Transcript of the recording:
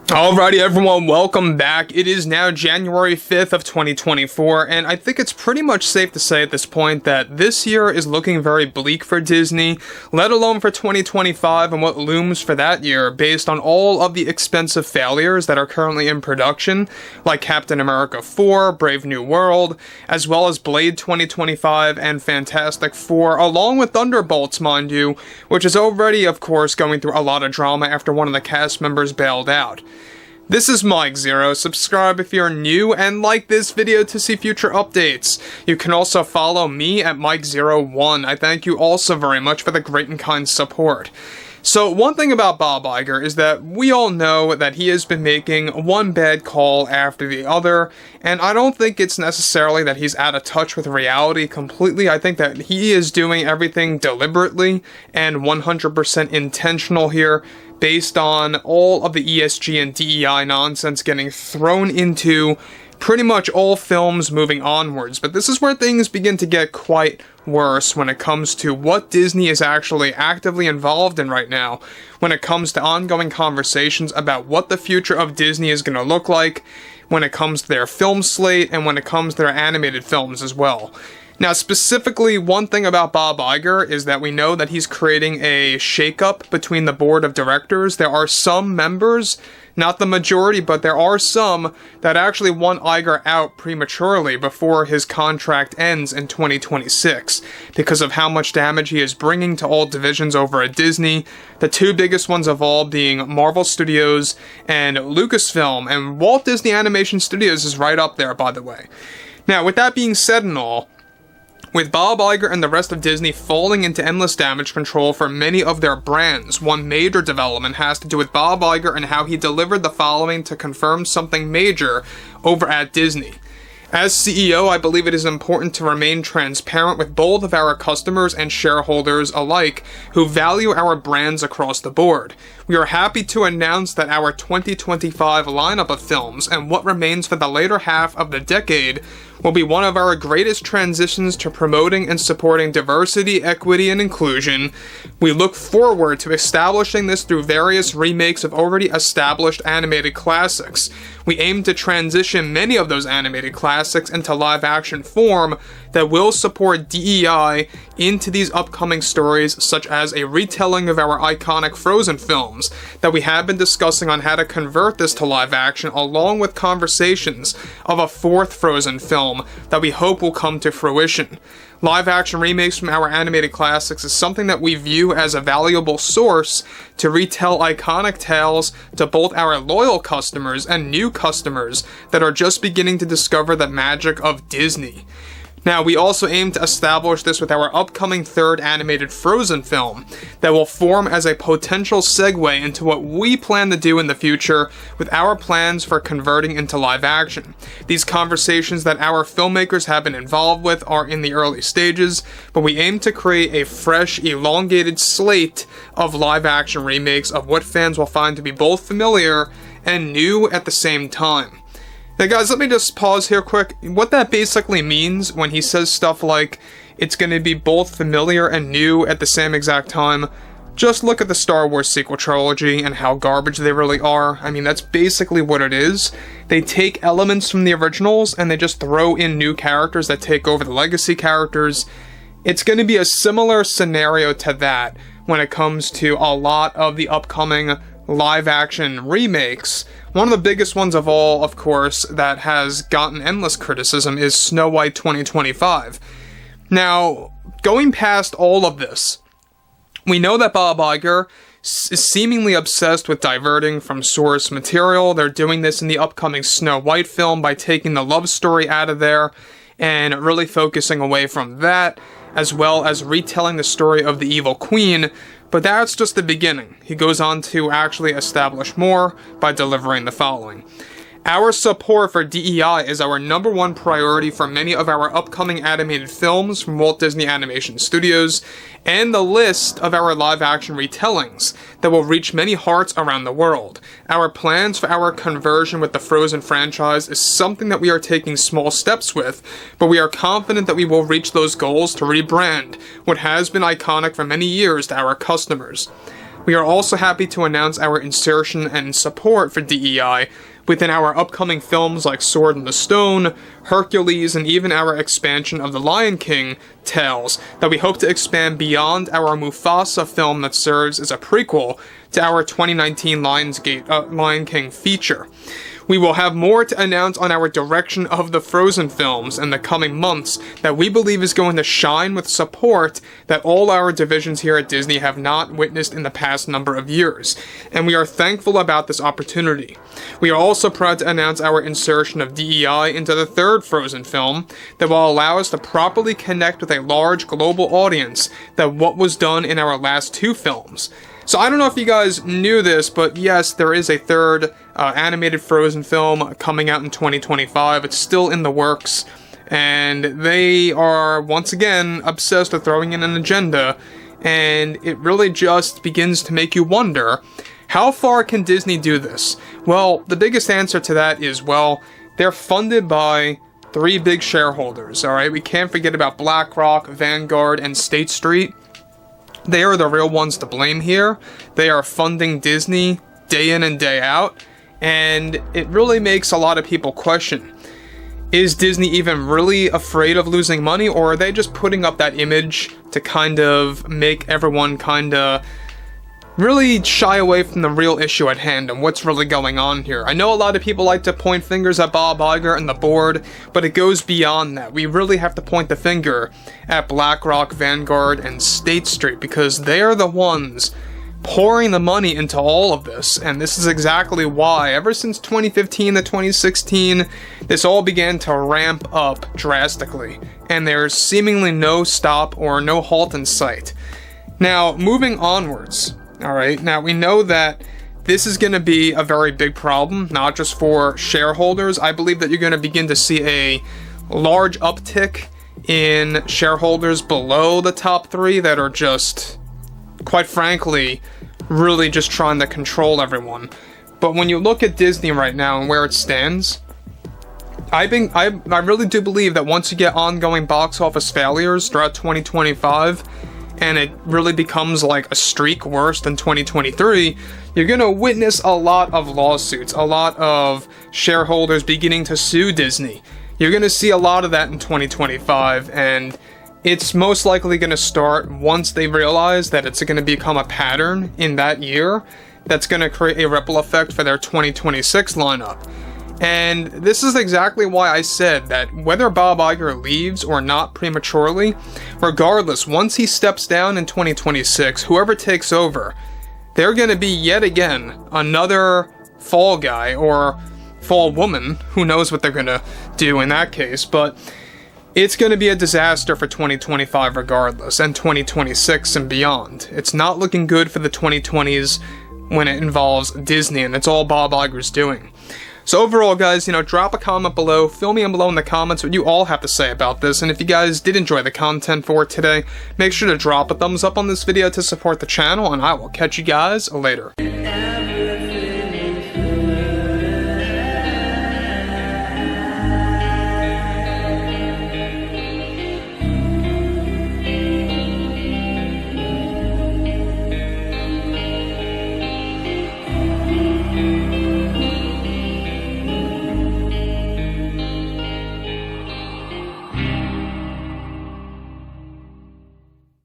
Alrighty everyone, welcome back. It is now January 5th of 2024, and I think it's pretty much safe to say at this point that this year is looking very bleak for Disney, let alone for 2025 and what looms for that year based on all of the expensive failures that are currently in production, like Captain America 4, Brave New World, as well as Blade 2025 and Fantastic Four, along with Thunderbolts, mind you, which is already, of course, going through a lot of drama after one of the cast members bailed out. This is Mike Zero. Subscribe if you're new and like this video to see future updates. You can also follow me at Mike01. I thank you also very much for the great and kind support. So one thing about Bob Iger is that we all know that he has been making one bad call after the other, and I don't think it's necessarily that he's out of touch with reality completely. I think that he is doing everything deliberately and 100% intentional here, based on all of the ESG and DEI nonsense getting thrown into pretty much all films moving onwards. But this is where things begin to get quite worse when it comes to what Disney is actually actively involved in right now, when it comes to ongoing conversations about what the future of Disney is going to look like, when it comes to their film slate, and when it comes to their animated films as well. Now, specifically, one thing about Bob Iger is that we know that he's creating a shakeup between the board of directors. There are some members, not the majority, but there are some that actually want Iger out prematurely before his contract ends in 2026 because of how much damage he is bringing to all divisions over at Disney. The two biggest ones of all being Marvel Studios and Lucasfilm, and Walt Disney Animation Studios is right up there, by the way. Now, with that being said and all, with Bob Iger and the rest of Disney falling into endless damage control for many of their brands, one major development has to do with Bob Iger and how he delivered the following to confirm something major over at Disney. As CEO, I believe it is important to remain transparent with both of our customers and shareholders alike who value our brands across the board. We are happy to announce that our 2025 lineup of films and what remains for the later half of the decade will be one of our greatest transitions to promoting and supporting diversity, equity, and inclusion. We look forward to establishing this through various remakes of already established animated classics. We aim to transition many of those animated classics into live-action form that will support DEI into these upcoming stories, such as a retelling of our iconic Frozen films that we have been discussing on how to convert this to live action, along with conversations of a fourth Frozen film that we hope will come to fruition. Live action remakes from our animated classics is something that we view as a valuable source to retell iconic tales to both our loyal customers and new customers that are just beginning to discover the magic of Disney. Now, we also aim to establish this with our upcoming third animated Frozen film that will form as a potential segue into what we plan to do in the future with our plans for converting into live action. These conversations that our filmmakers have been involved with are in the early stages, but we aim to create a fresh, elongated slate of live action remakes of what fans will find to be both familiar and new at the same time. Now guys, let me just pause here quick. What that basically means when he says stuff like, it's going to be both familiar and new at the same exact time, just look at the Star Wars sequel trilogy and how garbage they really are. I mean, that's basically what it is. They take elements from the originals and they just throw in new characters that take over the legacy characters. It's going to be a similar scenario to that when it comes to a lot of the upcoming live-action remakes. One of the biggest ones of all, of course, that has gotten endless criticism is Snow White 2025. Now, going past all of this, we know that Bob Iger is seemingly obsessed with diverting from source material. They're doing this in the upcoming Snow White film by taking the love story out of there and really focusing away from that, as well as retelling the story of the Evil Queen. But that's just the beginning. He goes on to actually establish more by delivering the following. Our support for DEI is our number one priority for many of our upcoming animated films from Walt Disney Animation Studios, and the list of our live-action retellings that will reach many hearts around the world. Our plans for our conversion with the Frozen franchise is something that we are taking small steps with, but we are confident that we will reach those goals to rebrand what has been iconic for many years to our customers. We are also happy to announce our insertion and support for DEI within our upcoming films like Sword in the Stone, Hercules, and even our expansion of the Lion King tales that we hope to expand beyond our Mufasa film that serves as a prequel to our 2019 Lion King feature. We will have more to announce on our direction of the Frozen films in the coming months that we believe is going to shine with support that all our divisions here at Disney have not witnessed in the past number of years, and we are thankful about this opportunity. We are also proud to announce our insertion of DEI into the third Frozen film that will allow us to properly connect with a large global audience than what was done in our last two films. So I don't know if you guys knew this, but yes, there is a third animated Frozen film coming out in 2025. It's still in the works, and they are, once again, obsessed with throwing in an agenda, and it really just begins to make you wonder, how far can Disney do this? Well, the biggest answer to that is, well, they're funded by three big shareholders, alright? We can't forget about BlackRock, Vanguard, and State Street. They are the real ones to blame here. They are funding Disney day in and day out, and it really makes a lot of people question, is Disney even really afraid of losing money, or are they just putting up that image to kind of make everyone kind of really shy away from the real issue at hand and what's really going on here? I know a lot of people like to point fingers at Bob Iger and the board, but it goes beyond that. We really have to point the finger at BlackRock, Vanguard, and State Street, because they're the ones pouring the money into all of this, and this is exactly why, ever since 2015 to 2016, this all began to ramp up drastically, and there's seemingly no stop or no halt in sight. Now, moving onwards, alright, now we know that this is going to be a very big problem, not just for shareholders. I believe that you're going to begin to see a large uptick in shareholders below the top three that are just, quite frankly, really just trying to control everyone. But when you look at Disney right now and where it stands, I really do believe that once you get ongoing box office failures throughout 2025, and it really becomes like a streak worse than 2023, you're going to witness a lot of lawsuits, a lot of shareholders beginning to sue Disney. You're going to see a lot of that in 2025, and it's most likely going to start once they realize that it's going to become a pattern in that year that's going to create a ripple effect for their 2026 lineup. And this is exactly why I said that whether Bob Iger leaves or not prematurely, regardless, once he steps down in 2026, whoever takes over, they're going to be yet again another fall guy or fall woman. Who knows what they're going to do in that case, but it's going to be a disaster for 2025 regardless, and 2026 and beyond. It's not looking good for the 2020s when it involves Disney, and it's all Bob Iger's doing. So overall, guys, drop a comment below, fill me in below in the comments what you all have to say about this, and if you guys did enjoy the content for today, make sure to drop a thumbs up on this video to support the channel, and I will catch you guys later.